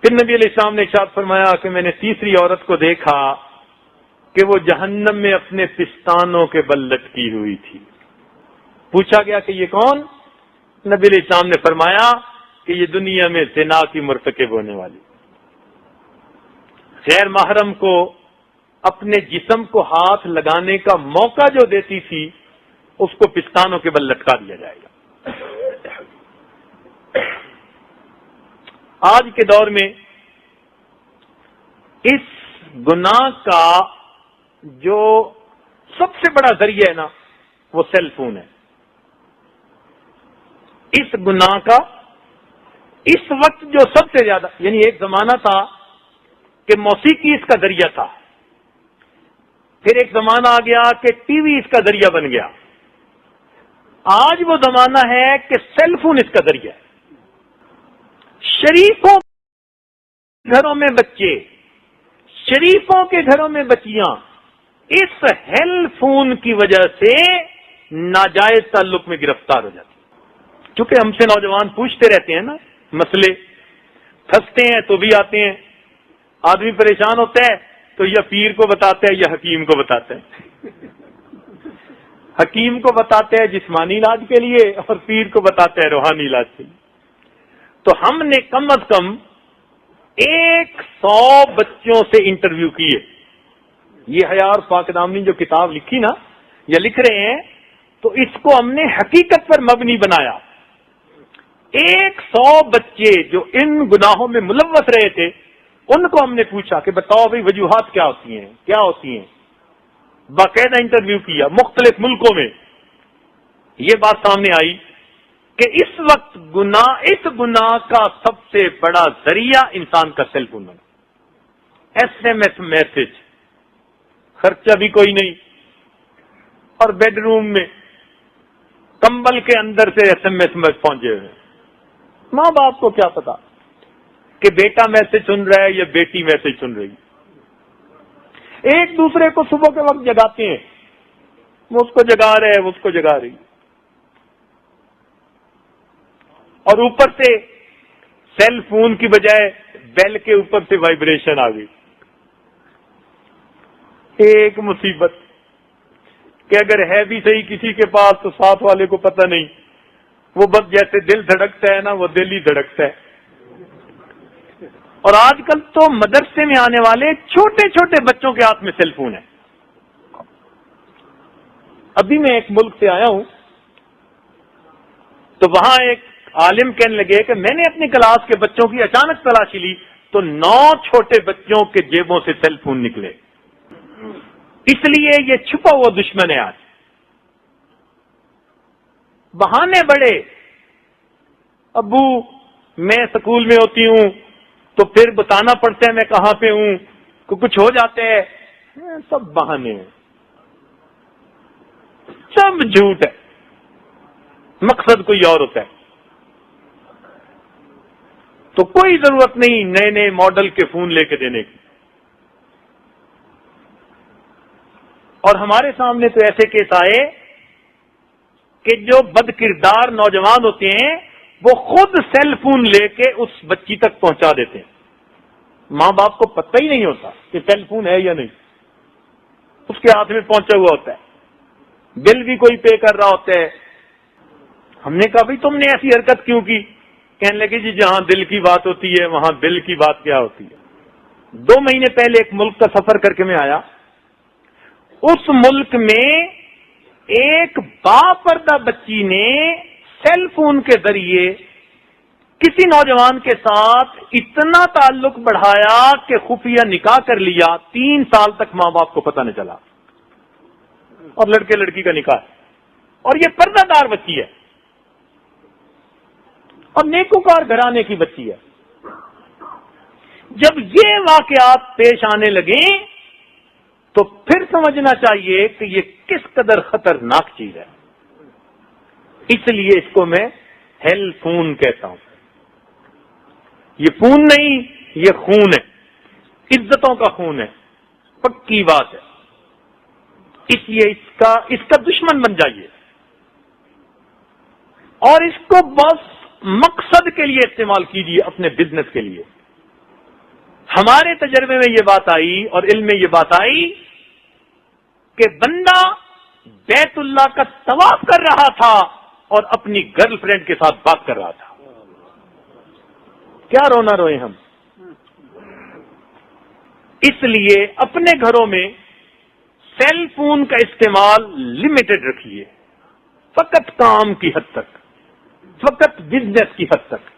پھر نبی علیہ السلام نے ارشاد فرمایا کہ میں نے تیسری عورت کو دیکھا کہ وہ جہنم میں اپنے پستانوں کے بل لٹکی ہوئی تھی. پوچھا گیا کہ یہ کون؟ نبی علیہ السلام نے فرمایا کہ یہ دنیا میں زنا کی مرتکب ہونے والی، غیر محرم کو اپنے جسم کو ہاتھ لگانے کا موقع جو دیتی تھی اس کو پستانوں کے بل لٹکا دیا جائے گا. آج کے دور میں اس گناہ کا جو سب سے بڑا ذریعہ ہے نا وہ سیل فون ہے. اس گناہ کا اس وقت جو سب سے زیادہ، یعنی ایک زمانہ تھا کہ موسیقی اس کا ذریعہ تھا، پھر ایک زمانہ آ گیا کہ ٹی وی اس کا ذریعہ بن گیا، آج وہ زمانہ ہے کہ سیل فون اس کا ذریعہ ہے. شریفوں کے گھروں میں بچے، شریفوں کے گھروں میں بچیاں اس ہیل فون کی وجہ سے ناجائز تعلق میں گرفتار ہو جاتی. چونکہ ہم سے نوجوان پوچھتے رہتے ہیں نا مسئلے، پھنستے ہیں تو بھی آتے ہیں، آدمی پریشان ہوتا ہے تو یا پیر کو بتاتا ہے یا حکیم کو بتاتا ہے. حکیم کو بتاتے ہیں جسمانی علاج کے لیے اور پیر کو بتاتے ہیں روحانی علاج کے لیے. تو ہم نے کم از کم 100 بچوں سے انٹرویو کیے. یہ حیار پاک دامنی جو کتاب لکھی نا یا لکھ رہے ہیں تو اس کو ہم نے حقیقت پر مبنی بنایا. 100 بچے جو ان گناہوں میں ملوث رہے تھے ان کو ہم نے پوچھا کہ بتاؤ بھائی وجوہات کیا ہوتی ہیں، کیا ہوتی ہیں. باقاعدہ انٹرویو کیا مختلف ملکوں میں. یہ بات سامنے آئی کہ اس وقت اس گناہ کا سب سے بڑا ذریعہ انسان کا سیل فون بنا. SMS میسج، خرچہ بھی کوئی نہیں، اور بیڈ روم میں کمبل کے اندر سے SMS پہنچے ہوئے. ماں باپ کو کیا پتا کہ بیٹا میسج سن رہا ہے یا بیٹی میسج سن رہی. ایک دوسرے کو صبح کے وقت جگاتے ہیں، وہ اس کو جگا رہے ہے، وہ اس کو جگا رہی، اور اوپر سے سیل فون کی بجائے بیل کے اوپر سے وائبریشن آ گئی. ایک مصیبت کہ اگر ہے بھی صحیح کسی کے پاس تو ساتھ والے کو پتہ نہیں، وہ بس جیسے دل دھڑکتا ہے نا وہ دل ہی دھڑکتا ہے. اور آج کل تو مدرسے میں آنے والے چھوٹے چھوٹے بچوں کے ہاتھ میں سیل فون ہے. ابھی میں ایک ملک سے آیا ہوں تو وہاں ایک عالم کہنے لگے کہ میں نے اپنی کلاس کے بچوں کی اچانک تلاشی لی تو 9 چھوٹے بچوں کے جیبوں سے سیل فون نکلے. اس لیے یہ چھپا ہوا دشمن ہے. آج بہانے بڑے، ابو میں سکول میں ہوتی ہوں تو پھر بتانا پڑتا ہے میں کہاں پہ ہوں، کچھ ہو جاتا ہے، سب بہانے ہیں، سب جھوٹ ہے، مقصد کوئی اور ہوتا ہے. تو کوئی ضرورت نہیں نئے نئے ماڈل کے فون لے کے دینے کی. اور ہمارے سامنے تو ایسے کیس آئے کہ جو بد کردار نوجوان ہوتے ہیں وہ خود سیل فون لے کے اس بچی تک پہنچا دیتے ہیں. ماں باپ کو پتہ ہی نہیں ہوتا کہ سیل فون ہے یا نہیں، اس کے ہاتھ میں پہنچا ہوا ہوتا ہے، بل بھی کوئی پے کر رہا ہوتا ہے. ہم نے کہا بھائی تم نے ایسی حرکت کیوں کی؟ کہنے لگے جی جہاں دل کی بات ہوتی ہے وہاں بل کی بات کیا ہوتی ہے. 2 مہینے پہلے ایک ملک کا سفر کر کے میں آیا. اس ملک میں ایک باپردہ بچی نے سیل فون کے ذریعے کسی نوجوان کے ساتھ اتنا تعلق بڑھایا کہ خفیہ نکاح کر لیا. 3 سال تک ماں باپ کو پتہ نہ چلا، اور لڑکے لڑکی کا نکاح ہے، اور یہ پردہ دار بچی ہے اور نیکوکار گھرانے کی بچی ہے. جب یہ واقعات پیش آنے لگے تو پھر سمجھنا چاہیے کہ یہ کس قدر خطرناک چیز ہے. اس لیے اس کو میں ہیل فون کہتا ہوں. یہ فون نہیں، یہ خون ہے، عزتوں کا خون ہے، پکی بات ہے. اس لیے اس کا دشمن بن جائیے اور اس کو بس مقصد کے لیے استعمال کیجیے، اپنے بزنس کے لیے. ہمارے تجربے میں یہ بات آئی اور علم میں یہ بات آئی کہ بندہ بیت اللہ کا طواف کر رہا تھا اور اپنی گرل فرینڈ کے ساتھ بات کر رہا تھا. کیا رونا روئے ہم. اس لیے اپنے گھروں میں سیل فون کا استعمال لمیٹڈ رکھیے، فقط کام کی حد تک، فقط بزنس کی حد تک.